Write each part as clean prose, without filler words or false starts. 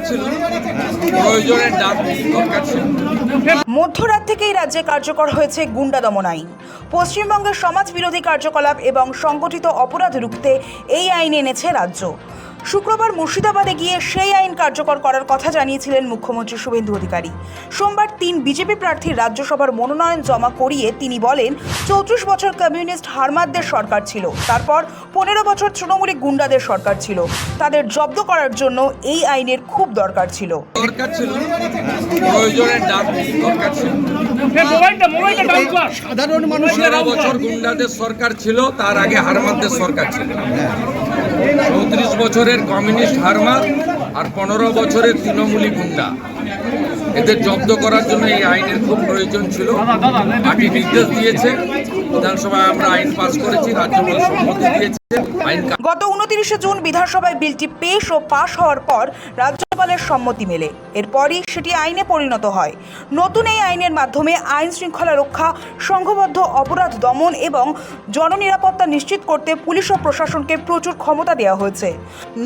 ছিল, প্রয়োজনের দরকার ছিল। মধ্যরাত থেকেই রাজ্যে কার্যকর হয়েছে গুন্ডা দমন আইন। পশ্চিমবঙ্গের সমাজ বিরোধী কার্যকলাপ এবং সংগঠিত অপরাধ রুখতে এই আইন এনেছে রাজ্য। শুক্রবার মুর্শিদাবাদে গিয়ে সেই আইন কার্যকর করার কথা জানিয়েছিলেন মুখ্যমন্ত্রী শুভেন্দু অধিকারী। সোমবার 3 বিজেপি প্রার্থীর রাজ্যসভার মনোনয়ন জমা করিয়ে তিনি বলেন, 34 বছর কমিউনিস্ট হারমাদদের সরকার ছিল, তারপর 15 বছর তৃণমূলী গুন্ডাদের সরকার ছিল। তাদের জব্দ করার জন্য এই আইনের খুব দরকার ছিল। প্রয়োজনের দরকার ছিল। সাধারণ মানুষ 15 বছর গুন্ডাদের সরকার ছিল, তার আগে হারমাদদের সরকার ছিল। 34 বছরের কমিউনিস্ট হারমাদ আর 15 বছরের তৃণমূলী গুন্ডা, এদের জব্দ করার জন্য এই আইনের খুব প্রয়োজন ছিল। পার্টি নির্দেশ দিয়েছে, বিধানসভায় আমরা আইন পাস করেছি, রাজ্যপাল সম্মতি দিয়েছে। গত 29 জুন বিধানসভায় বিলটি পেশ ও পাশ হওয়ার পর রাজ্যপালের সম্মতি মেলে। এরপরই সেটি আইনে পরিণত হয়। নতুন এই আইনের মাধ্যমে আইন শৃঙ্খলা রক্ষা, সংঘবদ্ধ অপরাধ দমন এবং জননিরাপত্তা নিশ্চিত করতে পুলিশ ও প্রশাসনকে প্রচুর ক্ষমতা দেওয়া হয়েছে।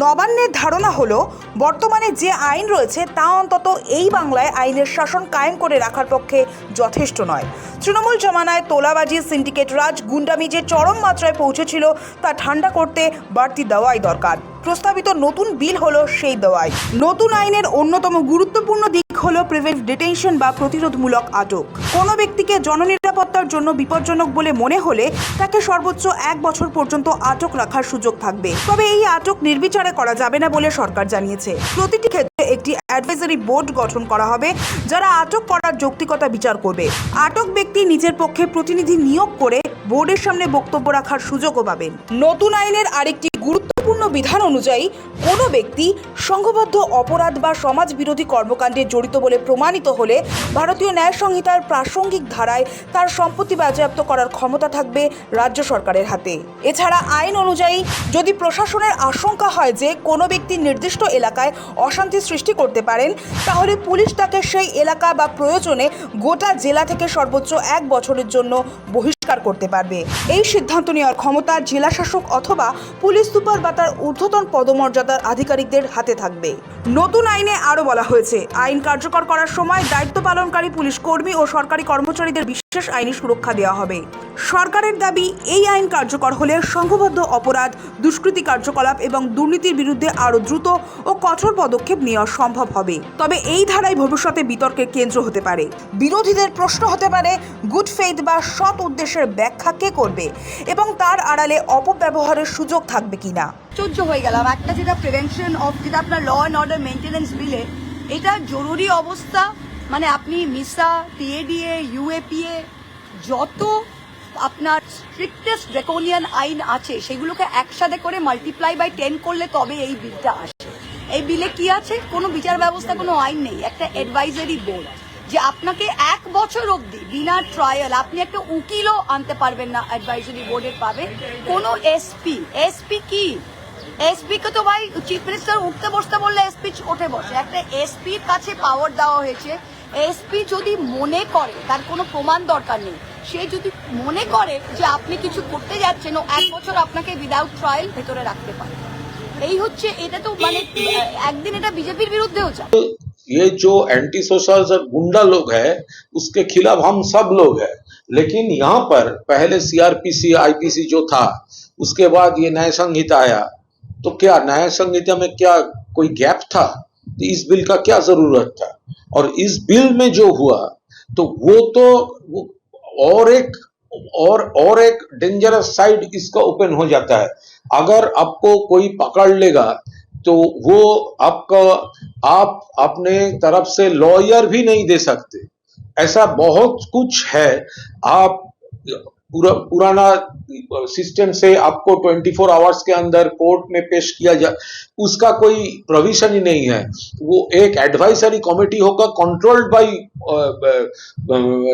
নবান্নের ধারণা হলো, বর্তমানে যে আইন রয়েছে তা অন্তত এই বাংলায় আইনের শাসন কায়েম করে রাখার পক্ষে যথেষ্ট নয়। তৃণমূল জমানায় তোলাবাজি, সিন্ডিকেট রাজ, গুন্ডামি যে চরম মাত্রায় পৌঁছেছিল তা ঠান্ডা করতে বাড়তি দাওয়াই দরকার। প্রস্তাবিত নতুন বিল হলো সেই দাওয়াই। নতুন আইনের অন্যতম গুরুত্বপূর্ণ দিক হলো প্রিভেন্টিভ ডিটেনশন বা প্রতিরোধমূলক আটক। কোনো ব্যক্তিকে জননিরাপত্তার জন্য বিপজ্জনক বলে মনে হলে তাকে সর্বোচ্চ 1 বছর পর্যন্ত আটক রাখার সুযোগ থাকবে। তবে এই আটক নির্বিচারে করা যাবে না বলে সরকার জানিয়েছে। প্রতিটি ক্ষেত্রে একটি অ্যাডভাইজারি বোর্ড গঠন করা হবে, যারা আটক করার যৌক্তিকতা বিচার করবে। আটক ব্যক্তি নিজের পক্ষে প্রতিনিধি নিয়োগ করে বোর্ডের সামনে বক্তব্য রাখার সুযোগও পাবেন। নতুন আইনের আরেকটি গুরুত্বপূর্ণ বিধান অনুযায়ী কোনো ব্যক্তি সংঘবদ্ধ অপরাধ বা সমাজ বিরোধী কর্মকাণ্ডে জড়িত বলে প্রমাণিত হলে ভারতীয় ন্যায় সংহিতার প্রাসঙ্গিক ধারায় তার সম্পত্তি বাজেয়াপ্ত করার ক্ষমতা থাকবে রাজ্য সরকারের হাতে। এছাড়া আইন অনুযায়ী যদি প্রশাসনের আশঙ্কা হয় যে কোনো ব্যক্তি নির্দিষ্ট এলাকায় অশান্তি সৃষ্টি করতে পারেন, তাহলে পুলিশ তাকে সেই এলাকা বা প্রয়োজনে গোটা জেলা থেকে সর্বোচ্চ 1 বছরের জন্য বহিষ্কার করতে পারবে। এই সিদ্ধান্ত নেওয়ার ক্ষমতা জেলা শাসক অথবা পুলিশ সুপার বা তার ঊর্ধ্বতন পদমর্যাদার আধিকারিকদের হাতে থাকবে। নতুন আইনে আরও বলা হয়েছে, আইন কার্যকর করার সময় দায়িত্ব পালনকারী পুলিশ কর্মী ও সরকারি কর্মচারীদের বিশেষ আইনি সুরক্ষা দেওয়া হবে। সরকারের দাবি, এই আইন কার্যকর হলে সংঘবদ্ধ অপরাধ, দুষ্কৃতী কার্যকলাপ এবং দুর্নীতির বিরুদ্ধে আরও দ্রুত ও কঠোর পদক্ষেপ নেওয়া সম্ভব হবে। তবে এই ধারায় ভবিষ্যতে বিতর্কের কেন্দ্র হতে পারে। বিরোধীদের প্রশ্ন হতে পারে, গুড ফেইথ বা সৎ উদ্দেশ্যের ব্যাখ্যা কে করবে এবং তার আড়ালে অপব্যবহারের সুযোগ থাকবে কিনা। আশ্চর্য হয়ে গেলাম, একটা যেটা প্রিভেনশন অফ, যেটা আপনার ল অ্যান্ড অর্ডার মেনটেন্যান্স বিলে, এটা জরুরি অবস্থা, মানে আপনি মিসা, টিএডিএ, ইউএপিএ, যত আপনার স্ট্রিক্টেস্ট ড্রাকোনিয়ান আইন আছে সেগুলোকে একসাথে করে মাল্টিপ্লাই বাই 10 করলে তবে এই বিলটা আসে। এই বিলে কি আছে? কোনো বিচার ব্যবস্থা, কোনো আইন নেই, একটা অ্যাডভাইজারি বোর্ড, যে আপনাকে 1 বছর অবধি বিনা ট্রায়াল আপনি একটা উকিলও আনতে পারবেন না, অ্যাডভাইজারি বোর্ডের পাবেন। কোনো এসপি কি? এসপি কে তো ভাই চিফ মিনিস্টার উঠতে বসতে বললে এসপি ওঠে বসে। একটা এসপির কাছে পাওয়ার দেওয়া হয়েছে। এসপি যদি মনে করে, তার কোনো প্রমাণ দরকার নেই, সে যদি মনে করে যে আপনি কিছু করতে যাচ্ছেন, ও 1 বছর আপনাকে উইদাউট ট্রায়াল ভেতরে রাখতে পারে। এই হচ্ছে, এটা তো মানে একদিন এটা বিজেপির বিরুদ্ধেও যায়। ये जो एंटी सोशल और गुंडा लोग हैं, उसके खिलाफ हम सब लोग हैं। लेकिन यहाँ पर पहले सीआरपीसी, आईपीसी जो था, उसके बाद ये न्याय संहिता आया, तो क्या न्याय संहिता में क्या कोई गैप था? तो इस बिल का क्या जरूरत था? और इस बिल में जो हुआ, तो वो तो और एक डेंजरस साइड इसका ओपन हो जाता है। अगर आपको कोई पकड़ लेगा तो वो आपका आप अपने तरफ से लॉयर भी नहीं दे सकते। ऐसा बहुत कुछ है। आप पुराना सिस्टम से आपको 24 आवर्स के अंदर कोर्ट में पेश किया जाए, उसका कोई प्रोविजन ही नहीं है। वो एक एडवाइजरी कमेटी होगा, कंट्रोल्ड बाय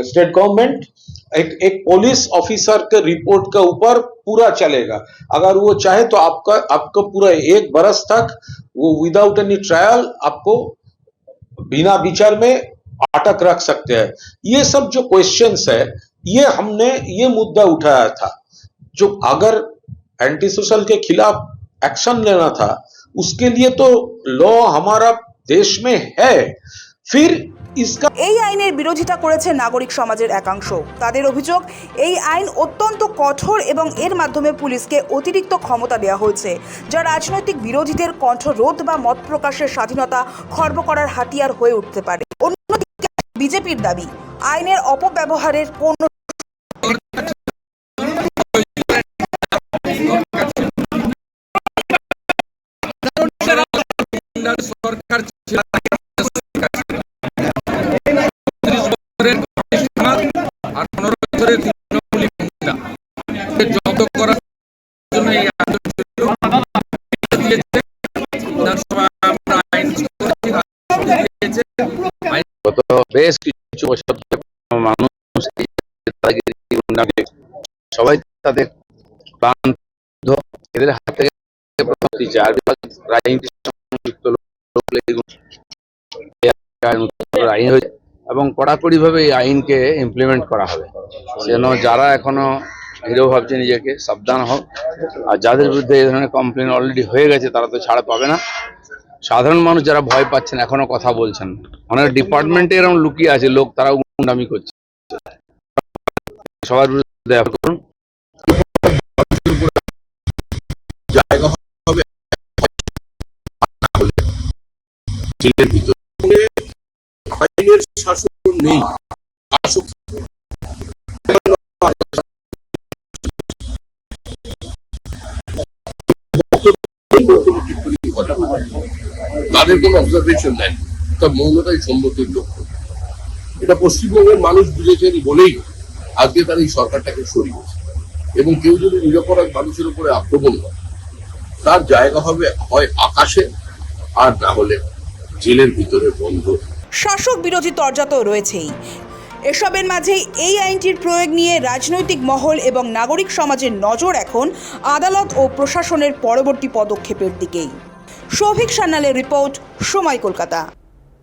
स्टेट गवर्नमेंट। एक पुलिस ऑफिसर के रिपोर्ट के ऊपर पूरा चलेगा। अगर वो चाहे तो आपका पूरा 1 बरस तक वो विदाउट एनी ट्रायल आपको बिना विचार में अटक रख सकते हैं। ये सब जो क्वेश्चंस है, ये हमने ये मुद्दा उठाया था। जो अगर एंटी सोशल के खिलाफ एक्शन लेना था, उसके लिए तो लॉ हमारा देश में है फिर इसका এই আইনের বিরোধিতা করেছে নাগরিক সমাজের একাংশ। তাদের অভিযোগ, এই আইন অত্যন্ত কঠোর এবং এর মাধ্যমে পুলিশকে অতিরিক্ত ক্ষমতা দেওয়া হয়েছে, যা রাজনৈতিক বিরোধীদের কণ্ঠ রোধ বা মত প্রকাশের স্বাধীনতা খর্ব করার হাতিয়ার হয়ে উঠতে পারে। অন্যদিকে বিজেপির দাবি, আইনের অপব্যবহারের কোনো সরকার ছিল, 30 বছরের কমিউনিস্ট হারমাত আর 15 বছরের তৃণমূলী গুন্ডা জব্দ করার জন্য এই আন্দোলন ছিল। দিয়েছে বিধানসভায় আমরা আইন দিয়েছে। গত বেশ কিছু বছর মানুষ সবাই তাদের প্রাণ এদের হাত থেকে প্রথম দিচ্ছে। আর রাজনীতির সঙ্গে যুক্ত আইন হয়েছে এবং কড়াকড়ি ভাবে এই আইনকে ইমপ্লিমেন্ট করা হবে, যেন যারা এখনো হিরো ভাবছে নিজেকে সাবধান হোক। আর যাদের বিরুদ্ধে এই ধরনের কমপ্লেন অলরেডি হয়ে গেছে তারা তো ছাড় পাবে না। সাধারণ মানুষ যারা ভয় পাচ্ছেন, এখনো কথা বলছেন, অনেক ডিপার্টমেন্টে এরকম লুকিয়ে আছে লোক, তারা গুন্ডামি করছে। সবার বিরুদ্ধে দেখা করুন। জায়গা হবে জেলের ভিতরে আইনের শাসন নেই। তাদের কোনো অবজারভেশন নেন, তার মৌনতাই সম্মতির লক্ষ্য। এটা পশ্চিমবঙ্গের মানুষ বুঝেছেন বলেই আজকে তার এই সরকারটাকে সরিয়েছে। এবং কেউ যদি নিরপরাধ মানুষের উপরে আক্রমণ করে, তার জায়গা হবে হয় আকাশে, আর না হলে জেলের ভিতরে বন্ধ। শাসক বিরোধী তরজা তো রয়েছেই। এসবের মাঝেই এই আইনটির প্রয়োগ নিয়ে রাজনৈতিক মহল এবং নাগরিক সমাজের নজর এখন আদালত ও প্রশাসনের পরবর্তী পদক্ষেপের দিকেই। সৌভিক সান্যালের রিপোর্ট, সময় কলকাতা।